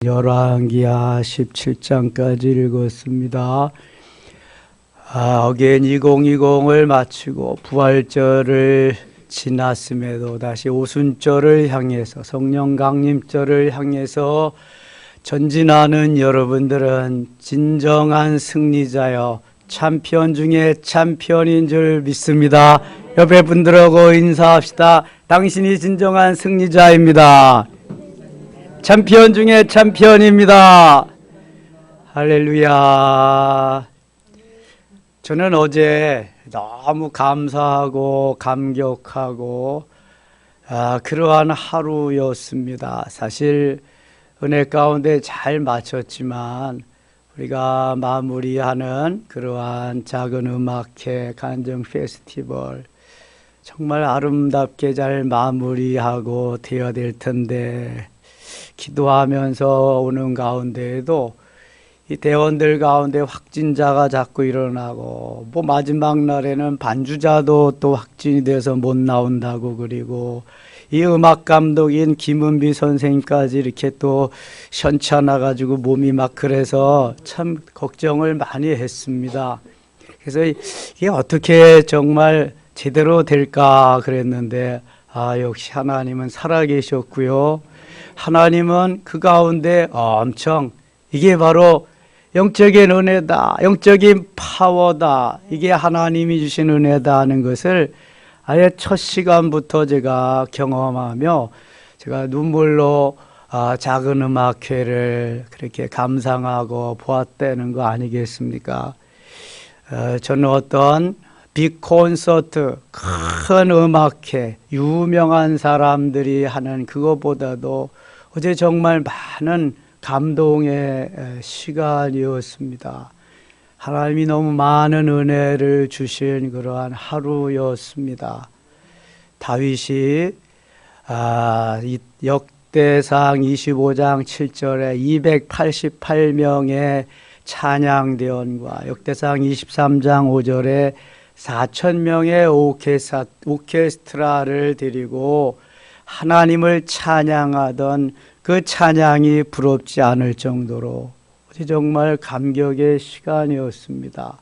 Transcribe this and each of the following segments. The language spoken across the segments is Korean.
열왕기하 17장까지 읽었습니다. 어게인 2020을 마치고 부활절을 지났음에도 다시 오순절을 향해서 성령 강림절을 향해서 전진하는 여러분들은 진정한 승리자여 챔피언 중에 챔피언인 줄 믿습니다. 옆에 분들하고 인사합시다. 당신이 진정한 승리자입니다. 챔피언 중에 챔피언입니다. 할렐루야. 저는 어제 너무 감사하고 감격하고 그러한 하루였습니다. 사실 은혜 가운데 잘 마쳤지만 우리가 마무리하는 그러한 작은 음악회 간정 페스티벌 정말 아름답게 잘 마무리하고 되어야 될 텐데 기도하면서 오는 가운데에도 이 대원들 가운데 확진자가 자꾸 일어나고 뭐 마지막 날에는 반주자도 또 확진이 돼서 못 나온다고, 그리고 이 음악 감독인 김은비 선생님까지 이렇게 또 현찮아가지고 몸이 막 그래서 참 걱정을 많이 했습니다. 그래서 이게 어떻게 정말 제대로 될까 그랬는데 역시 하나님은 살아계셨고요. 하나님은 그 가운데 엄청 이게 바로 영적인 은혜다, 영적인 파워다, 이게 하나님이 주신 은혜다 하는 것을 아예 첫 시간부터 제가 경험하며 제가 눈물로 작은 음악회를 그렇게 감상하고 보았다는 거 아니겠습니까? 저는 어떤 빅 콘서트, 큰 음악회, 유명한 사람들이 하는 그것보다도 어제 정말 많은 감동의 시간이었습니다. 하나님이 너무 많은 은혜를 주신 그러한 하루였습니다. 다윗이 역대상 25장 7절에 288명의 찬양대원과 역대상 23장 5절에 4,000명의 오케스트라를 데리고 하나님을 찬양하던 그 찬양이 부럽지 않을 정도로 정말 감격의 시간이었습니다.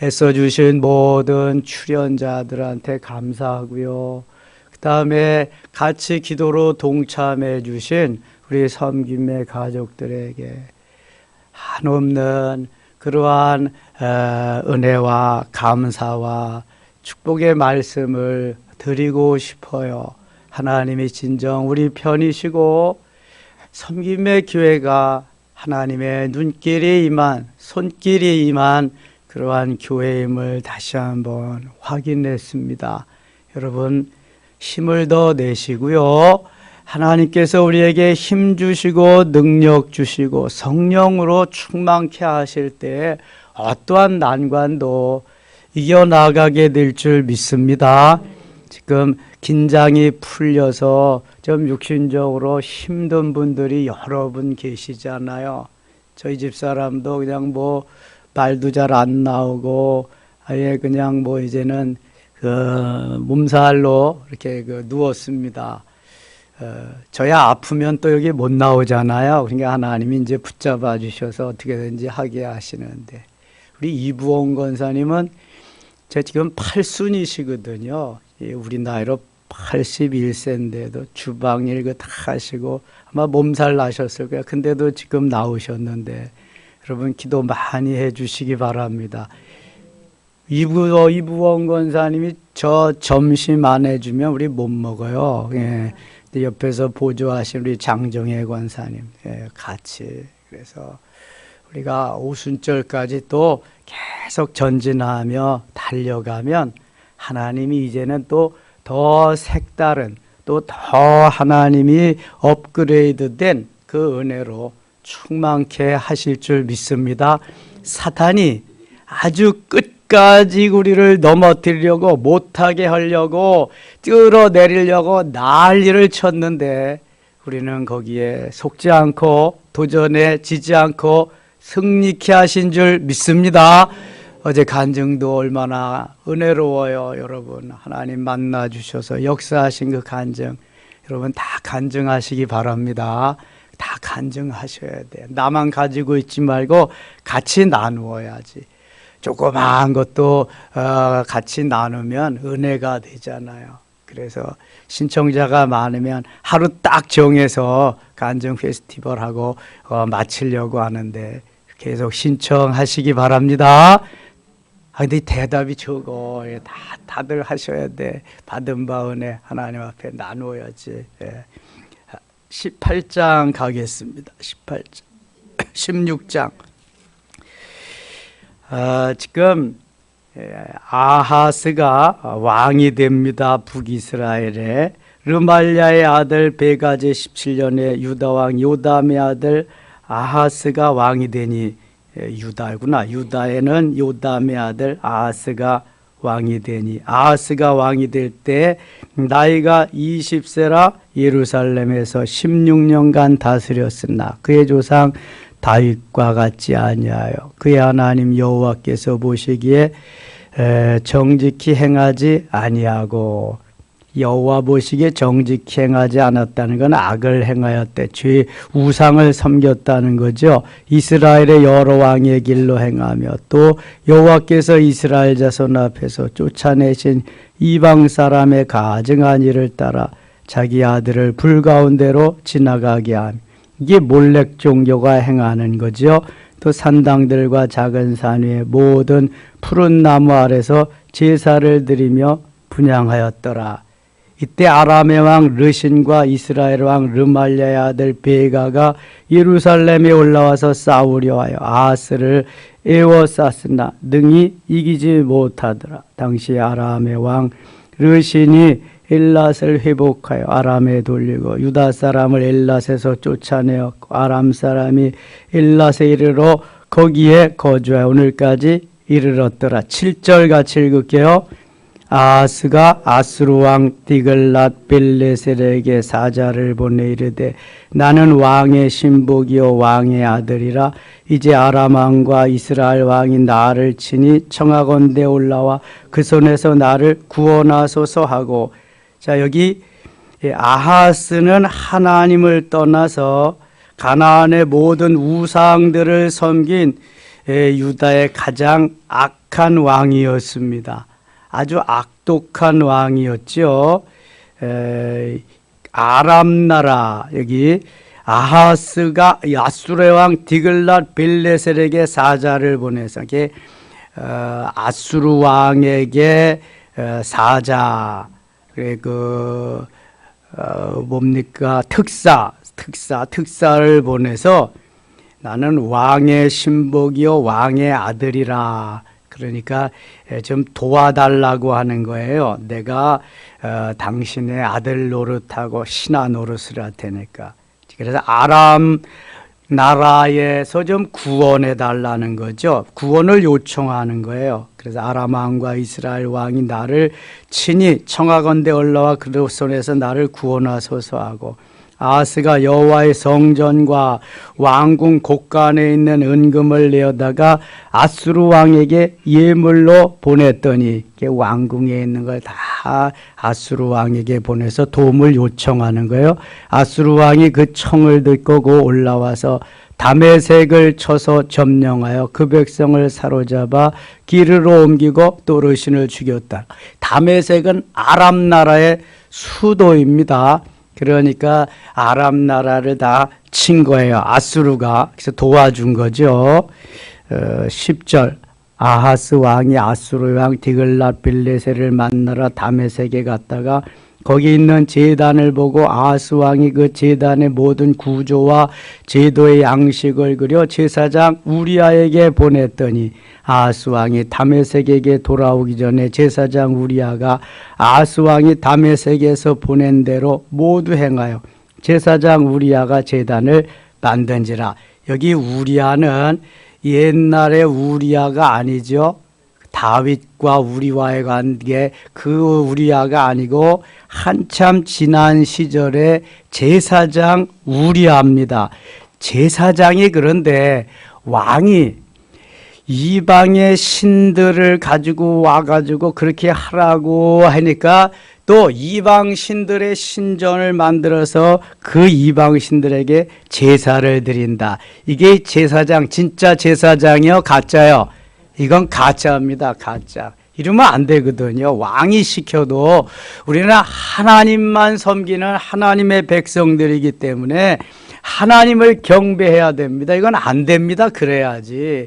애써주신 모든 출연자들한테 감사하고요. 그 다음에 같이 기도로 동참해 주신 우리 섬김의 가족들에게 한없는 그러한 은혜와 감사와 축복의 말씀을 드리고 싶어요. 하나님이 진정 우리 편이시고 섬김의 교회가 하나님의 눈길이 임한, 손길이 임한 그러한 교회임을 다시 한번 확인했습니다. 여러분 힘을 더 내시고요. 하나님께서 우리에게 힘 주시고 능력 주시고 성령으로 충만케 하실 때 어떠한 난관도 이겨나가게 될 줄 믿습니다. 지금 긴장이 풀려서 좀 육신적으로 힘든 분들이 여러 분 계시잖아요. 저희 집사람도 그냥 뭐 말도 잘 안 나오고 아예 그냥 뭐 이제는 몸살로 이렇게 누웠습니다. 저야 아프면 또 여기 못 나오잖아요. 그러니까 하나님이 이제 붙잡아 주셔서 어떻게든지 하게 하시는데, 우리 이부원 권사님은 제 지금 8순이시거든요. 우리 나이로 81세인데도 주방일 다 하시고 아마 몸살 나셨을 거예요. 근데도 지금 나오셨는데 여러분 기도 많이 해 주시기 바랍니다. 이부원 권사님이 저 점심 안 해주면 우리 못 먹어요. 예. 옆에서 보조하신 우리 장정혜 권사님 같이, 그래서 우리가 오순절까지 또 계속 전진하며 달려가면 하나님이 이제는 또 더 색다른, 또 더 하나님이 업그레이드된 그 은혜로 충만케 하실 줄 믿습니다. 사탄이 아주 끝까지 우리를 넘어뜨리려고, 못하게 하려고, 끌어내리려고 난리를 쳤는데 우리는 거기에 속지 않고 도전에 지지 않고 승리케 하신 줄 믿습니다. 어제 간증도 얼마나 은혜로워요. 여러분 하나님 만나 주셔서 역사하신 그 간증 여러분 다 간증하시기 바랍니다. 다 간증하셔야 돼. 나만 가지고 있지 말고 같이 나누어야지. 조그마한 것도 같이 나누면 은혜가 되잖아요. 그래서 신청자가 많으면 하루 딱 정해서 간증 페스티벌하고 마치려고 하는데 계속 신청하시기 바랍니다. 근데 대답이 적어. 다들 하셔야 돼. 받은 바 은혜 하나님 앞에 나누어야지. 18장 가겠습니다. 18장, 16장. 지금 아하스가 왕이 됩니다. 북이스라엘에. 르말랴의 아들 베가제 17년에 유다왕 요담의 아들 아하스가 왕이 되니, 유다구나. 유다에는 요담의 아들 아하스가 왕이 되니, 아하스가 왕이 될 때 나이가 20세라 예루살렘에서 16년간 다스렸으나 그의 조상 다윗과 같지 아니하여 그의 하나님 여호와께서 보시기에 정직히 행하지 아니하고, 여호와 보시기에 정직히 행하지 않았다는 건 악을 행하였대. 죄 우상을 섬겼다는 거죠. 이스라엘의 여러 왕의 길로 행하며 또 여호와께서 이스라엘 자손 앞에서 쫓아내신 이방 사람의 가증한 일을 따라 자기 아들을 불 가운데로 지나가게 함. 이게 몰렉 종교가 행하는 거죠. 또 산당들과 작은 산 위에 모든 푸른 나무 아래서 제사를 드리며 분향하였더라. 이때 아람의 왕 르신과 이스라엘 왕 르말랴의 아들 베가가 예루살렘에 올라와서 싸우려 하여 아하스를 에워쌌으나 능히 이기지 못하더라. 당시 아람의 왕 르신이 엘랏을 회복하여 아람에 돌리고 유다 사람을 엘랏에서 쫓아내었고, 아람 사람이 엘랏에 이르러 거기에 거주하여 오늘까지 이르렀더라. 7절 같이 읽을게요. 아하스가 아수르 왕 디글랏 빌레셀에게 사자를 보내 이르되 나는 왕의 신복이요 왕의 아들이라. 이제 아람 왕과 이스라엘 왕이 나를 치니 청하건대 올라와 그 손에서 나를 구원하소서 하고. 자, 여기 아하스는 하나님을 떠나서 가나안의 모든 우상들을 섬긴 유다의 가장 악한 왕이었습니다. 아주 악독한 왕이었죠. 아람 나라, 여기 아하스가 아수르 왕 디글랏 빌레셀에게 사자를 보내서 아수르 왕에게 사자, 뭡니까? 특사를 보내서 나는 왕의 신복이요 왕의 아들이라. 그러니까 좀 도와달라고 하는 거예요. 내가 당신의 아들 노릇하고 신하 노릇을 할 테니까. 그래서 아람 나라에서 좀 구원해 달라는 거죠. 구원을 요청하는 거예요. 그래서 아람 왕과 이스라엘 왕이 나를 친히 청하건대 올라와 그 손에서 나를 구원하소서 하고, 아하스가 여호와의 성전과 왕궁 곳간에 있는 은금을 내어다가 아수르 왕에게 예물로 보냈더니, 왕궁에 있는 걸 다 아수르 왕에게 보내서 도움을 요청하는 거예요. 아수르 왕이 그 청을 듣고 올라와서 다메섹을 쳐서 점령하여 그 백성을 사로잡아 기르로 옮기고 또 르신을 죽였다. 다메섹은 아람 나라의 수도입니다. 그러니까 아람 나라를 다 친 거예요. 아수르가. 그래서 도와준 거죠. 10절. 아하스 왕이 아수르 왕 디글랏 빌레셀을 만나러 다메섹에 갔다가 거기 있는 제단을 보고 아하스 왕이 그 제단의 모든 구조와 제도의 양식을 그려 제사장 우리아에게 보냈더니, 아하스 왕이 다메섹에게 돌아오기 전에 제사장 우리아가 아하스 왕이 다메섹에서 보낸 대로 모두 행하여 제사장 우리아가 제단을 만든지라. 여기 우리아는 옛날의 우리아가 아니죠. 다윗과 우리와의 관계, 그 우리아가 아니고 한참 지난 시절의 제사장 우리아입니다. 제사장이, 그런데 왕이 이방의 신들을 가지고 와가지고 그렇게 하라고 하니까 또 이방신들의 신전을 만들어서 그 이방신들에게 제사를 드린다. 이게 제사장, 진짜 제사장이요, 가짜요? 이건 가짜입니다. 가짜. 이러면 안 되거든요. 왕이 시켜도 우리는 하나님만 섬기는 하나님의 백성들이기 때문에 하나님을 경배해야 됩니다. 이건 안 됩니다. 그래야지.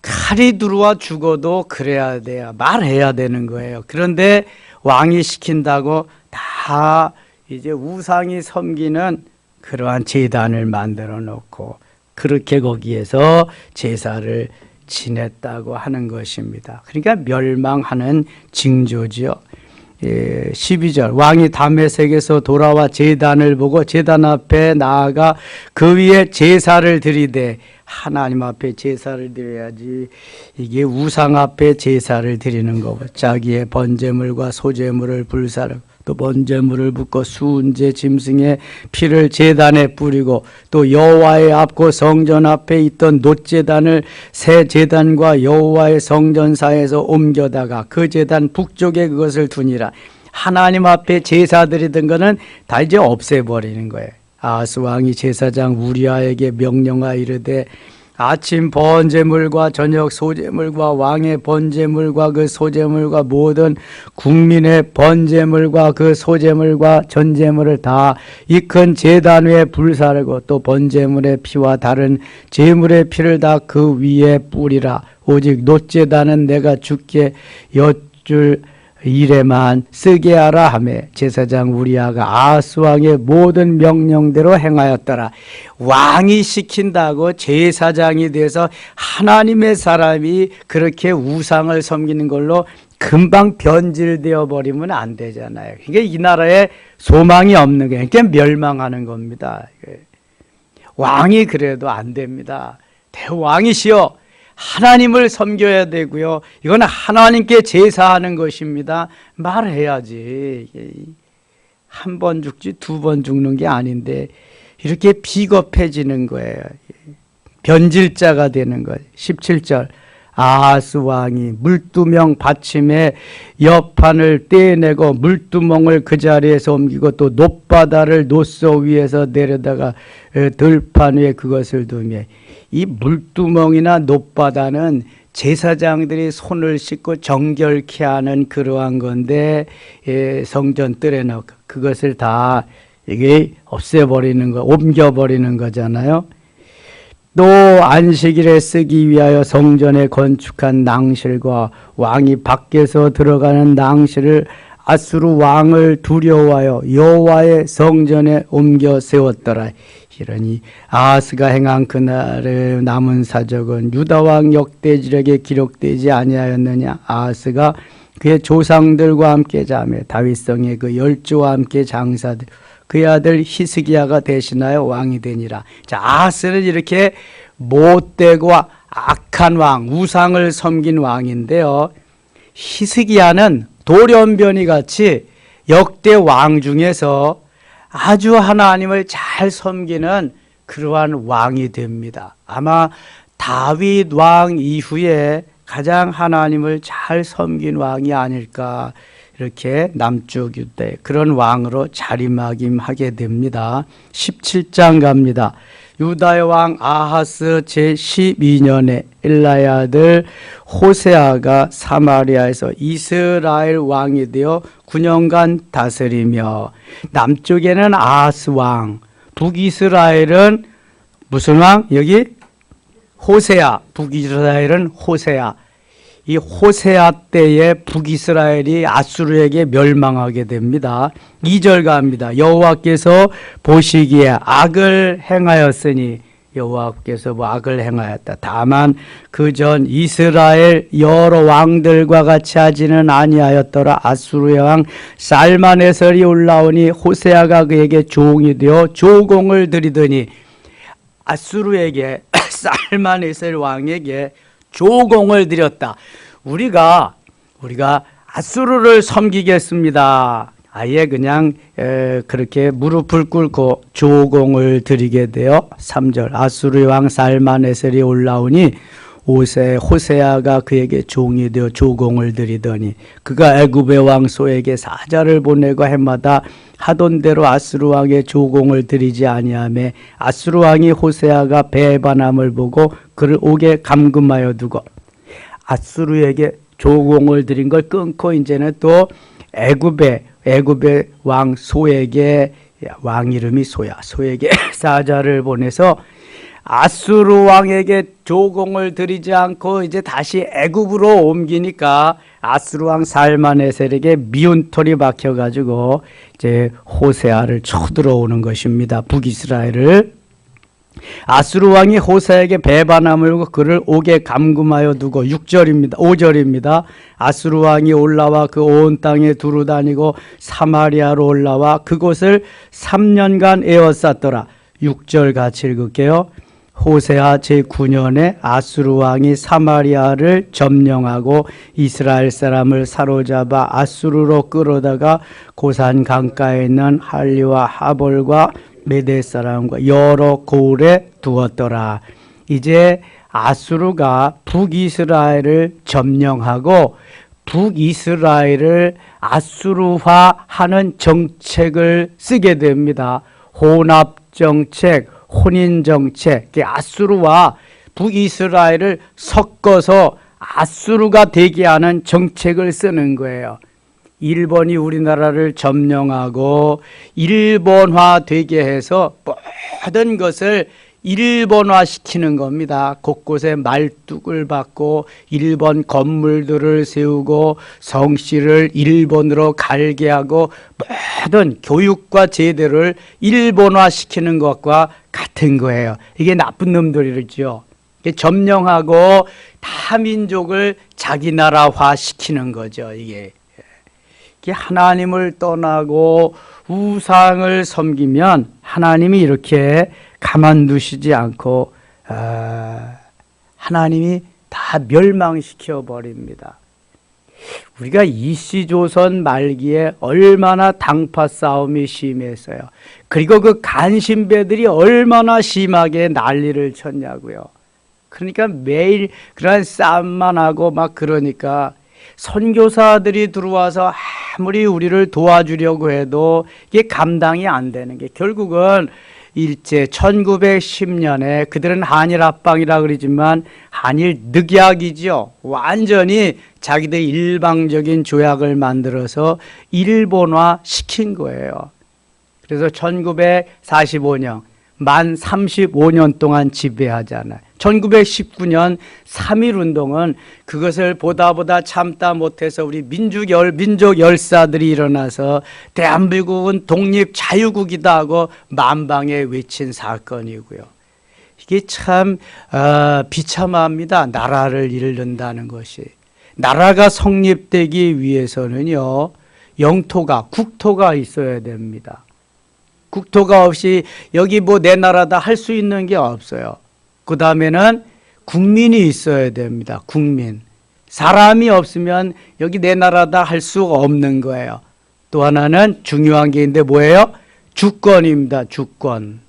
칼이 들어와 죽어도 그래야 돼요. 말해야 되는 거예요. 그런데 왕이 시킨다고 다 이제 우상이 섬기는 그러한 제단을 만들어 놓고 그렇게 거기에서 제사를 지냈다고 하는 것입니다. 그러니까 멸망하는 징조지요. 12절 왕이 다메섹에서 돌아와 제단을 보고 제단 앞에 나아가 그 위에 제사를 드리되 하나님 앞에 제사를 드려야지 이게 우상 앞에 제사를 드리는 거고 자기의 번제물과 소제물을 불사르고 또 번제물을 붓고 순제 짐승의 피를 제단에 뿌리고 또 여호와의 앞고 성전 앞에 있던 놋제단을 새 제단과 여호와의 성전 사이에서 옮겨다가 그 제단 북쪽에 그것을 두니라. 하나님 앞에 제사 드리던 거는 다 이제 없애버리는 거예요. 아하스 왕이 제사장 우리아에게 명령하여 이르되 아침 번제물과 저녁 소제물과 왕의 번제물과 그 소제물과 모든 국민의 번제물과 그 소제물과 전제물을 다 이 큰 제단 위에 불사르고 또 번제물의 피와 다른 제물의 피를 다 그 위에 뿌리라. 오직 놋제단은 내가 주께 여쭐 일에만 쓰게 하라 하매 제사장 우리아가 아하스 왕의 모든 명령대로 행하였더라. 왕이 시킨다고 제사장이 돼서 하나님의 사람이 그렇게 우상을 섬기는 걸로 금방 변질되어 버리면 안 되잖아요. 그러니까 이 나라에 소망이 없는 거예요. 그러니까 멸망하는 겁니다. 왕이 그래도 안 됩니다. 대왕이시여 하나님을 섬겨야 되고요. 이건 하나님께 제사하는 것입니다. 말해야지. 한 번 죽지 두 번 죽는 게 아닌데 이렇게 비겁해지는 거예요. 변질자가 되는 거예요. 17절 아하스 왕이 물두멍 받침에 옆판을 떼내고 물두멍을 그 자리에서 옮기고 또 놋바다를 놋소 위에서 내려다가 들판 위에 그것을 두며 이 물두멍이나 놋바다는 제사장들이 손을 씻고 정결케 하는 그러한 건데 성전 뜰에 넣고 그것을 다 이게 없애버리는 거, 옮겨버리는 거잖아요. 또 안식일에 쓰기 위하여 성전에 건축한 낭실과 왕이 밖에서 들어가는 낭실을 아수르 왕을 두려워하여 여호와의 성전에 옮겨 세웠더라. 이러니 아하스가 행한 그날의 남은 사적은 유다 왕 역대지력에 기록되지 아니하였느냐. 아하스가 그의 조상들과 함께 자매 다윗성의 그 열조와 함께 장사들 그의 아들 히스기야가 대신하여 왕이 되니라. 자, 아하스는 이렇게 못되고 악한 왕, 우상을 섬긴 왕인데요. 히스기야는 돌연변이 같이 역대 왕 중에서 아주 하나님을 잘 섬기는 그러한 왕이 됩니다. 아마 다윗 왕 이후에 가장 하나님을 잘 섬긴 왕이 아닐까 이렇게 남쪽 유대 그런 왕으로 자리매김하게 됩니다. 17장 갑니다. 유다의 왕 아하스 제12년에 엘라의 아들 호세아가 사마리아에서 이스라엘 왕이 되어 9년간 다스리며 남쪽에는 아하스 왕, 북이스라엘은 무슨 왕? 여기 호세아, 북이스라엘은 호세아. 이 호세아 때에 북이스라엘이 아수르에게 멸망하게 됩니다. 2절 갑니다. 여호와께서 보시기에 악을 행하였으니 여호와께서 악을 행하였다. 다만 그 전 이스라엘 여러 왕들과 같이 하지는 아니하였더라. 아수르의 왕 살마네셀이 올라오니 호세아가 그에게 종이 되어 조공을 드리더니 아수르에게 살마네셀 왕에게 조공을 드렸다. 우리가 아수르를 섬기겠습니다. 아예 그냥 그렇게 무릎을 꿇고 조공을 드리게 되어 3절 아수르 왕 살마네셀이 올라오니 호세아가 그에게 종이 되어 조공을 드리더니 그가 애굽의 왕 소에게 사자를 보내고 해마다 하던 대로 아수르 왕의 조공을 드리지 아니하매 아수르 왕이 호세아가 배반함을 보고 그를 옥에 감금하여 두고 아수르에게 조공을 드린 걸 끊고 이제는 또 애굽의 왕 소에게, 왕 이름이 소에게 사자를 보내서 아수르 왕에게 조공을 드리지 않고 이제 다시 애굽으로 옮기니까 아수르 왕 살마네셀에게 미운 털이 박혀가지고 이제 호세아를 쳐들어오는 것입니다. 북이스라엘을. 아수르 왕이 호세아에게 배반함을 보고 그를 옥에 감금하여 두고 5절입니다. 아수르 왕이 올라와 그 온 땅에 두루 다니고 사마리아로 올라와 그곳을 3년간 에워쌌더라. 6절 같이 읽을게요. 호세아 제9년에 아수르 왕이 사마리아를 점령하고 이스라엘 사람을 사로잡아 아수르로 끌어다가 고산 강가에 있는 할리와 하볼과 메대 사람과 여러 고을에 두었더라. 이제 아수르가 북이스라엘을 점령하고 북이스라엘을 아수르화하는 정책을 쓰게 됩니다. 혼합 정책, 혼인 정책, 아수르와 북이스라엘을 섞어서 아수르가 되게 하는 정책을 쓰는 거예요. 일본이 우리나라를 점령하고 일본화 되게 해서 모든 것을 일본화 시키는 겁니다. 곳곳에 말뚝을 박고 일본 건물들을 세우고 성씨를 일본으로 갈게 하고 모든 교육과 제도를 일본화 시키는 것과 같은 거예요. 이게 나쁜 놈들이죠. 점령하고 타민족을 자기 나라화 시키는 거죠. 이게 하나님을 떠나고 우상을 섬기면 하나님이 이렇게 가만두시지 않고 하나님이 다 멸망시켜 버립니다. 우리가 이시조선 말기에 얼마나 당파 싸움이 심했어요. 그리고 그 간신배들이 얼마나 심하게 난리를 쳤냐고요. 그러니까 매일 그런 싸움만 하고 막 그러니까 선교사들이 들어와서 아무리 우리를 도와주려고 해도 이게 감당이 안 되는 게 결국은 일제 1910년에 그들은 한일 합방이라 그러지만 한일 늑약이죠. 완전히 자기들 일방적인 조약을 만들어서 일본화 시킨 거예요. 그래서 1945년 만 35년 동안 지배하잖아요. 1919년 3.1운동은 그것을 보다 참다 못해서 우리 민족 열사들이 일어나서 대한민국은 독립 자유국이다 하고 만방에 외친 사건이고요. 이게 참 비참합니다. 나라를 잃는다는 것이. 나라가 성립되기 위해서는요, 영토가, 국토가 있어야 됩니다. 국토가 없이 여기 뭐 내 나라다 할 수 있는 게 없어요. 그 다음에는 국민이 있어야 됩니다. 국민. 사람이 없으면 여기 내 나라다 할 수가 없는 거예요. 또 하나는 중요한 게 있는데 뭐예요? 주권입니다. 주권.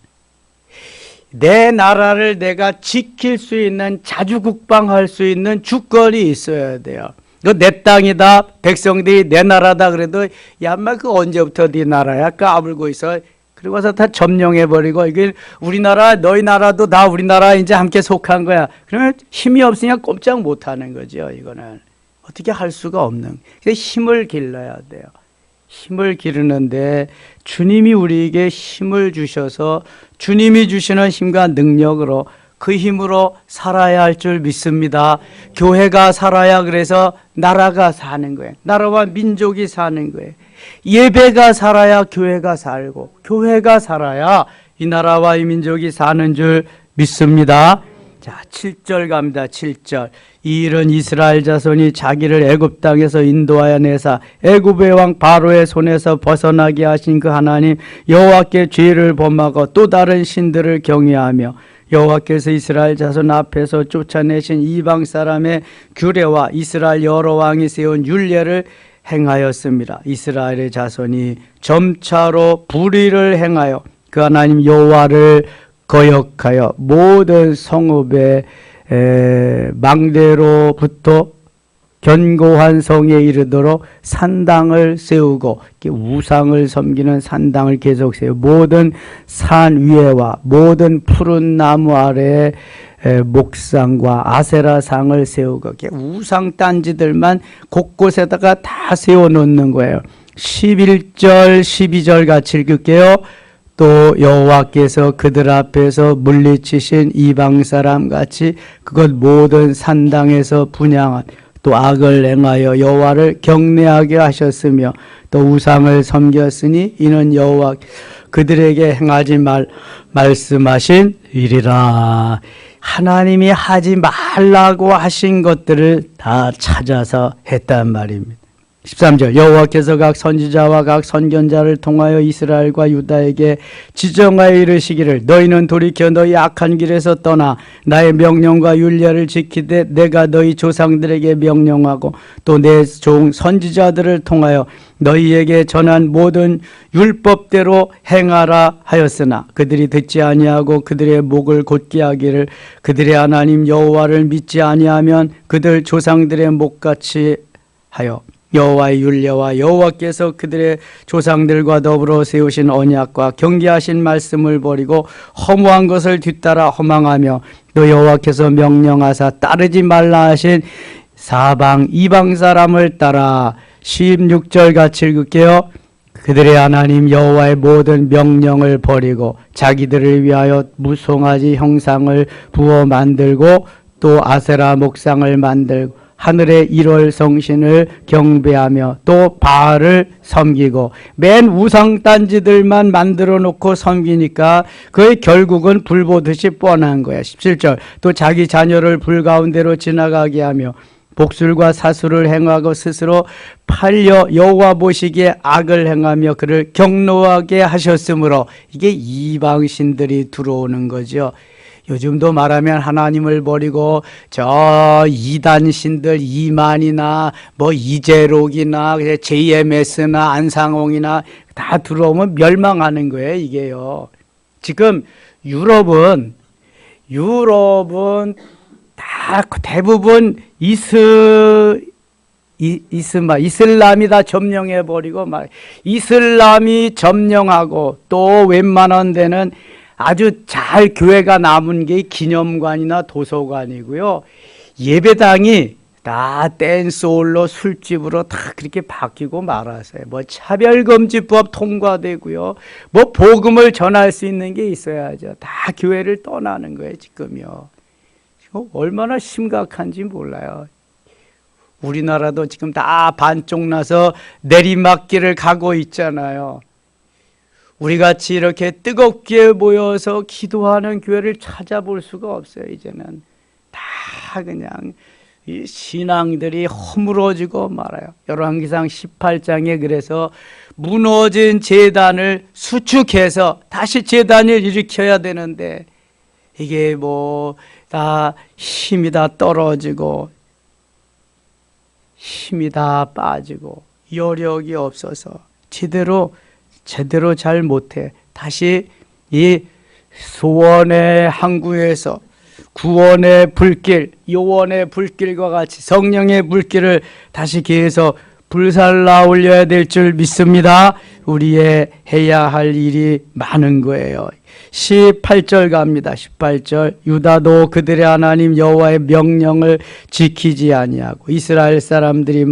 내 나라를 내가 지킬 수 있는, 자주국방할 수 있는 주권이 있어야 돼요. 너 내 땅이다, 백성들이 내 나라다 그래도 야, 인마 그 언제부터 네 나라야? 까불고 있어. 그리고 와서 다 점령해버리고 이게 우리나라, 너희 나라도 다 우리나라 이제 함께 속한 거야. 그러면 힘이 없으니까 꼼짝 못하는 거죠. 이거는 어떻게 할 수가 없는. 그래서 힘을 길러야 돼요. 힘을 기르는데 주님이 우리에게 힘을 주셔서 주님이 주시는 힘과 능력으로 그 힘으로 살아야 할 줄 믿습니다. 교회가 살아야 그래서 나라가 사는 거예요. 나라와 민족이 사는 거예요. 예배가 살아야 교회가 살고 교회가 살아야 이 나라와 이 민족이 사는 줄 믿습니다. 자, 7절 갑니다. 7절. 이 일은 이스라엘 자손이 자기를 애굽 땅에서 인도하여 내사 애굽의 왕 바로의 손에서 벗어나게 하신 그 하나님 여호와께 죄를 범하고 또 다른 신들을 경외하며 여호와께서 이스라엘 자손 앞에서 쫓아내신 이방 사람의 규례와 이스라엘 여러 왕이 세운 율례를 행하였습니다. 이스라엘의 자손이 점차로 불의를 행하여 그 하나님 여호와를 거역하여 모든 성읍에 망대로부터 견고한 성에 이르도록 산당을 세우고 우상을 섬기는 산당을 계속 세우고 모든 산 위에와 모든 푸른 나무 아래에 목상과 아세라상을 세우고 우상 딴지들만 곳곳에다가 다 세워놓는 거예요. 11절 12절 같이 읽을게요. 또 여호와께서 그들 앞에서 물리치신 이방 사람 같이 그것 모든 산당에서 분향한 또 악을 행하여 여호와를 경내하게 하셨으며 또 우상을 섬겼으니 이는 여호와 그들에게 행하지 말씀하신 일이라. 하나님이 하지 말라고 하신 것들을 다 찾아서 했단 말입니다. 13절 여호와께서 각 선지자와 각 선견자를 통하여 이스라엘과 유다에게 지정하여 이르시기를 너희는 돌이켜 너희 악한 길에서 떠나 나의 명령과 율례를 지키되 내가 너희 조상들에게 명령하고 또 내 종 선지자들을 통하여 너희에게 전한 모든 율법대로 행하라 하였으나 그들이 듣지 아니하고 그들의 목을 곧게 하기를 그들의 하나님 여호와를 믿지 아니하면 그들 조상들의 목같이 하여 여호와의 율례와 여호와께서 그들의 조상들과 더불어 세우신 언약과 경계하신 말씀을 버리고 허무한 것을 뒤따라 허망하며 또 여호와께서 명령하사 따르지 말라 하신 사방 이방 사람을 따라 16절 같이 읽을게요. 그들의 하나님 여호와의 모든 명령을 버리고 자기들을 위하여 무송아지 형상을 부어 만들고 또 아세라 목상을 만들고 하늘의 1월 성신을 경배하며 또 바알을 섬기고 맨 우상단지들만 만들어 놓고 섬기니까 그의 결국은 불 보듯이 뻔한 거야. 17절 또 자기 자녀를 불 가운데로 지나가게 하며 복술과 사술을 행하고 스스로 팔려 여호와 보시기에 악을 행하며 그를 경노하게 하셨으므로 이게 이방신들이 들어오는 거죠. 요즘도 말하면 하나님을 버리고 저 이단신들 이만이나 뭐 이재록이나 JMS나 안상홍이나 다 들어오면 멸망하는 거예요. 이게요. 지금 유럽은 다 대부분 이슬람이 다 점령해버리고 이슬람이 점령하고 또 웬만한 데는 아주 잘 교회가 남은 게 기념관이나 도서관이고요. 예배당이 다 댄스홀로 술집으로 다 그렇게 바뀌고 말았어요. 뭐 차별금지법 통과되고요. 뭐 복음을 전할 수 있는 게 있어야죠. 다 교회를 떠나는 거예요, 지금요. 얼마나 심각한지 몰라요. 우리나라도 지금 다 반쪽 나서 내리막길을 가고 있잖아요. 우리같이 이렇게 뜨겁게 모여서 기도하는 교회를 찾아볼 수가 없어요. 이제는 다 그냥 이 신앙들이 허물어지고 말아요. 열왕기상 18장에 그래서 무너진 제단을 수축해서 다시 제단을 일으켜야 되는데 이게 뭐 다 힘이 다 떨어지고 힘이 다 빠지고 여력이 없어서 제대로 잘 못해. 다시 이 소원의 항구에서 구원의 불길, 요원의 불길과 같이 성령의 불길을 다시 계속 불살라 올려야 될 줄 믿습니다. 우리의 해야 할 일이 많은 거예요. 18절 갑니다. 18절 유다도 그들의 하나님 여호와의 명령을 지키지 아니하고 이스라엘 사람들이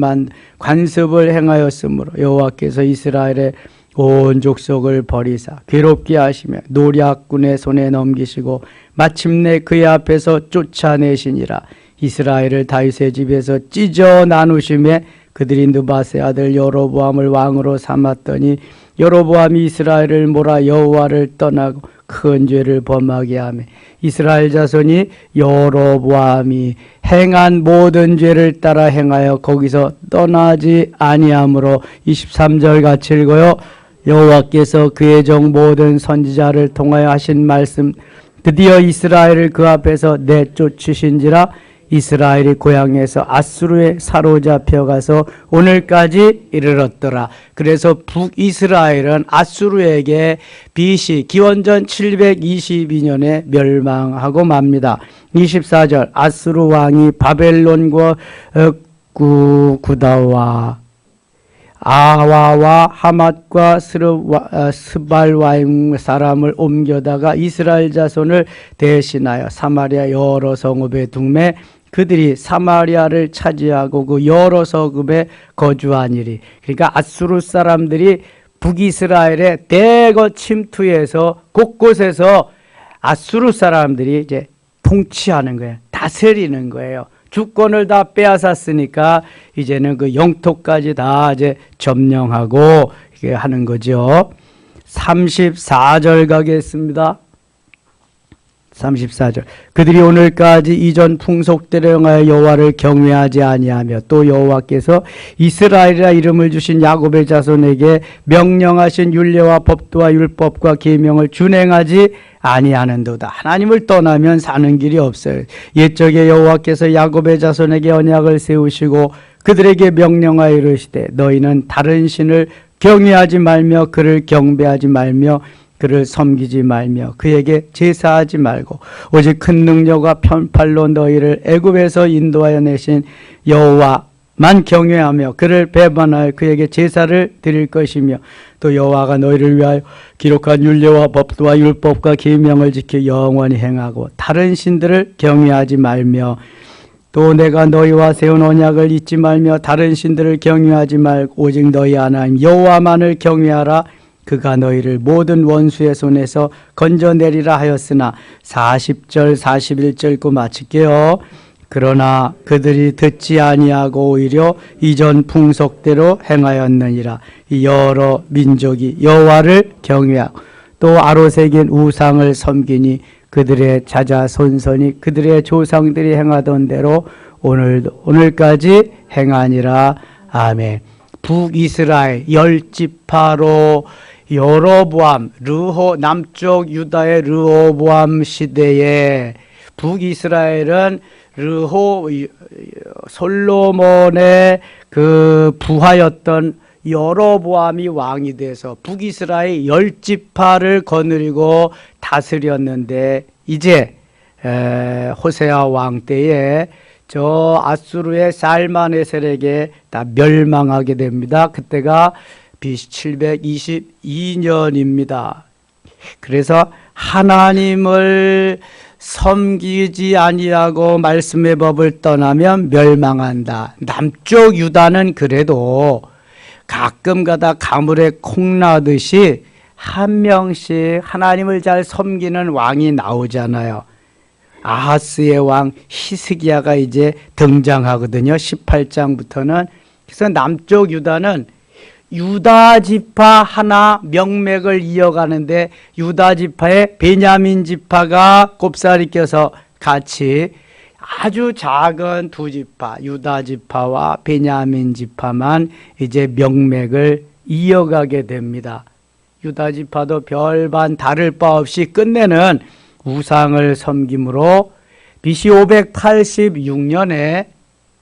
관습을 행하였으므로 여호와께서 이스라엘의 온 족속을 버리사 괴롭게 하시며 노략군의 손에 넘기시고 마침내 그의 앞에서 쫓아내시니라. 이스라엘을 다윗의 집에서 찢어 나누심에 그들이 느밧의 아들 여로보암을 왕으로 삼았더니 여로보암이 이스라엘을 몰아 여호와를 떠나고 큰 죄를 범하게 하며 이스라엘 자손이 여로보암이 행한 모든 죄를 따라 행하여 거기서 떠나지 아니하므로 23절 같이 읽어요. 여호와께서 그의 종 모든 선지자를 통하여 하신 말씀 드디어 이스라엘을 그 앞에서 내쫓으신지라. 이스라엘이 고향에서 아수르에 사로잡혀 가서 오늘까지 이르렀더라. 그래서 북이스라엘은 아수르에게 BC 기원전 722년에 멸망하고 맙니다. 24절 아수르 왕이 바벨론과 구다와 아와와 하맛과 스발와임 사람을 옮겨다가 이스라엘 자손을 대신하여 사마리아 여러 성읍에 둥매 그들이 사마리아를 차지하고 그 여러 성읍에 거주하니리. 그러니까 아수르 사람들이 북이스라엘에 대거 침투해서 곳곳에서 아수르 사람들이 이제 통치하는 거예요. 다스리는 거예요. 주권을 다 빼앗았으니까 이제는 그 영토까지 다 이제 점령하고 이게 하는 거죠. 34절 가겠습니다. 34절 그들이 오늘까지 이전 풍속대로 행하여 여호와를 경외하지 아니하며 또 여호와께서 이스라엘이라 이름을 주신 야곱의 자손에게 명령하신 율례와 법도와 율법과 계명을 준행하지 아니하는도다. 하나님을 떠나면 사는 길이 없어요. 옛적에 여호와께서 야곱의 자손에게 언약을 세우시고 그들에게 명령하여 이르시되 너희는 다른 신을 경외하지 말며 그를 경배하지 말며 그를 섬기지 말며 그에게 제사하지 말고 오직 큰 능력과 편팔로 너희를 애굽에서 인도하여 내신 여호와만 경외하며 그를 배반하여 그에게 제사를 드릴 것이며 또 여호와가 너희를 위하여 기록한 율례와 법도와 율법과 계명을 지켜 영원히 행하고 다른 신들을 경외하지 말며 또 내가 너희와 세운 언약을 잊지 말며 다른 신들을 경외하지 말고 오직 너희 하나님 여호와만을 경외하라. 그가 너희를 모든 원수의 손에서 건져내리라 하였으나 40절 41절 읽고 마칠게요. 그러나 그들이 듣지 아니하고 오히려 이전 풍속대로 행하였느니라. 여러 민족이 여호와를 경외하고 또 아로새긴 우상을 섬기니 그들의 자자손손이 그들의 조상들이 행하던 대로 오늘까지 행하니라. 아멘. 북이스라엘 10지파로 여로보암 르호 남쪽 유다의 르호보암 시대에 북이스라엘은 르호 솔로몬의 그 부하였던 여로보암이 왕이 돼서 북이스라엘 10지파를 거느리고 다스렸는데 이제 호세아 왕 때에 저 아수르의 살마네셀에게 다 멸망하게 됩니다. 그때가 BC 722년입니다. 그래서 하나님을 섬기지 아니하고 말씀의 법을 떠나면 멸망한다. 남쪽 유다는 그래도 가끔가다 가물에 콩 나듯이 한 명씩 하나님을 잘 섬기는 왕이 나오잖아요. 아하스의 왕 히스기야가 이제 등장하거든요. 18장부터는. 그래서 남쪽 유다는 유다 지파 하나 명맥을 이어가는데 유다 지파에 베냐민 지파가 꼽사리 껴서 같이 아주 작은 두 지파 유다 지파와 베냐민 지파만 이제 명맥을 이어가게 됩니다. 유다 지파도 별반 다를 바 없이 끝내는 우상을 섬김으로 BC 586년에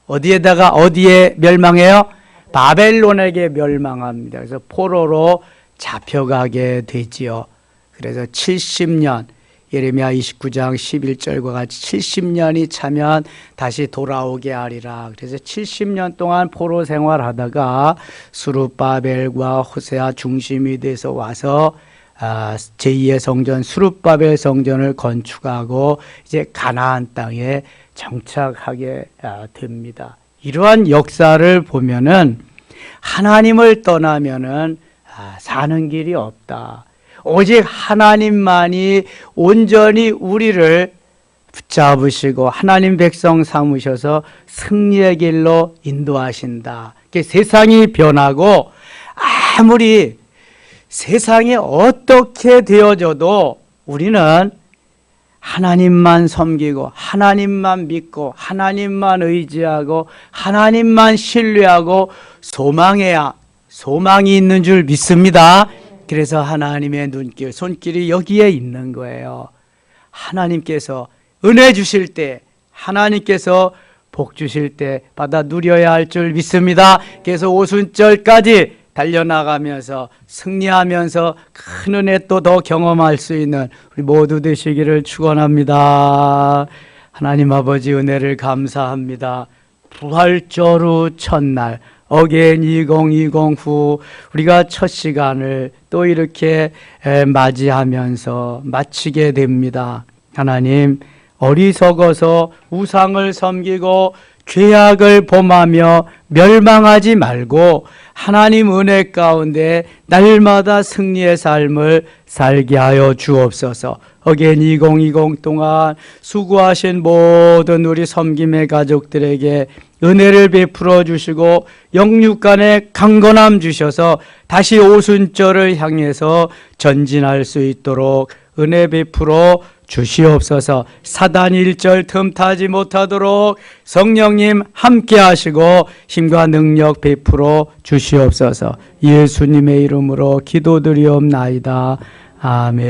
어디에 멸망해요? 바벨론에게 멸망합니다. 그래서 포로로 잡혀가게 되지요. 그래서 70년 예레미야 29장 11절과 같이 70년이 차면 다시 돌아오게 하리라. 그래서 70년 동안 포로 생활하다가 수룹바벨과 호세아 중심이 돼서 와서 제2의 성전 수룹바벨 성전을 건축하고 이제 가나안 땅에 정착하게 됩니다. 이러한 역사를 보면은 하나님을 떠나면은 사는 길이 없다. 오직 하나님만이 온전히 우리를 붙잡으시고 하나님 백성 삼으셔서 승리의 길로 인도하신다. 세상이 변하고 아무리 세상이 어떻게 되어져도 우리는 하나님만 섬기고 하나님만 믿고 하나님만 의지하고 하나님만 신뢰하고 소망이 있는 줄 믿습니다. 그래서 하나님의 눈길, 손길이 여기에 있는 거예요. 하나님께서 은혜 주실 때 하나님께서 복 주실 때 받아 누려야 할 줄 믿습니다. 그래서 오순절까지 달려나가면서 승리하면서 큰 은혜 또 더 경험할 수 있는 우리 모두 되시기를 축원합니다. 하나님 아버지 은혜를 감사합니다. 부활절 첫날 어게인 2020 후 우리가 첫 시간을 또 이렇게 맞이하면서 마치게 됩니다. 하나님, 어리석어서 우상을 섬기고 죄악을 범하며 멸망하지 말고 하나님 은혜 가운데 날마다 승리의 삶을 살게 하여 주옵소서. 어게인 2020 동안 수고하신 모든 우리 섬김의 가족들에게 은혜를 베풀어 주시고 영육간에 강건함 주셔서 다시 오순절을 향해서 전진할 수 있도록 은혜 베풀어 주시옵소서. 사단 일절 틈타지 못하도록 성령님 함께 하시고 힘과 능력 베풀어 주시옵소서. 예수님의 이름으로 기도드리옵나이다. 아멘.